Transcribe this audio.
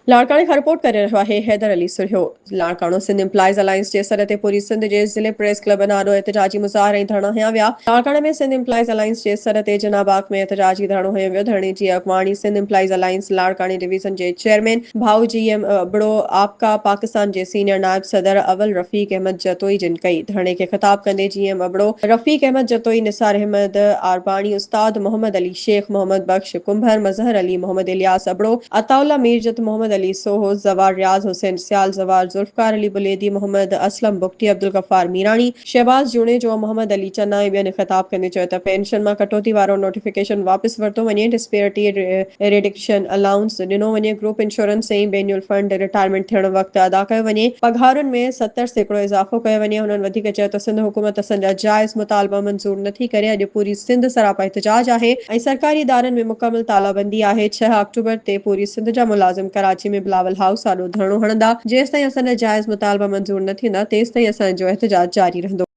लाड़काणे खां रिपोर्ट करे रहियो आहे हैदर अली सुर्यो। लाड़काणो सिंध एम्प्लॉइज़ अलायंस जे सॾ ते पूरी सिंध जे ज़िले प्रेस क्लब नालो एहतजाजी मुज़ाहिरा ऐं धरणा हंया विया। लाड़काणे में सिंध एम्प्लॉइज़ अलायंस जे सॾ ते जनाबाग में एहतजाजी धरणो हंयो वियो। धरणे जी अॻवानी सिंध एम्प्लॉइज़ अलायंस लाड़काणे डिवीज़न जे चेयरमैन भाऊजी एम अबड़ो आपका पाकिस्तान जे सीनियर नायब सदर अवल रफ़ीक अहमद जतोई जिन कई। धरणे खे ख़िताब कंदे जीएम अबड़ो रफ़ीक अहमद जतोई निसार अहमद आरबाणी उस्ताद मोहम्मद अली शेख मोहम्मद बख्श कुंभर मजहर अली मोहम्मद इलियास अबड़ो अताउल्ला मीरजत मोहम्मद अली सोहो जवार रियाज हुसैन सियाल जवार जुल्फकार अली बुलेदी मोहम्मद असलम बुख्ती अब्दुल गफ्फार मीरानी शहबाज जुणेजो मोहम्मद अली चन्ना ऐं ॿियनि ख़िताब कंदे चयो त पेंशन मां कटौती वारो नोटिफिकेशन वापसि वरितो वञे। डिस्पेरिटी रिडक्शन अलाउंस ॾिनो वञे। ग्रुप इंश्योरेंस ऐं बेन्युअल फंड रिटायरमेंट थियण वक़्तु अदा कयो वञे। पघारुनि में 70% इज़ाफ़ो कयो वञे। हुननि वधीक चयो त सिंध हुकूमत असांजा जाइज़ मुतालबा मंज़ूर नथी करे। अॼु पूरी सिंध सरापा एहतजाज आहे ऐं सरकारी इदारनि में मुकमल तालाबंदी आहे। 6 अक्टूबर ते पूरी सिंध जा मुलाज़िम कराची में बिलावल हाउस आॾो धरणो हणंदा। जेसिताईं असांजा जाइज़ मुतालबा मंज़ूर न थींदा तेसिताईं असांजो एहतजाज जारी रहंदो।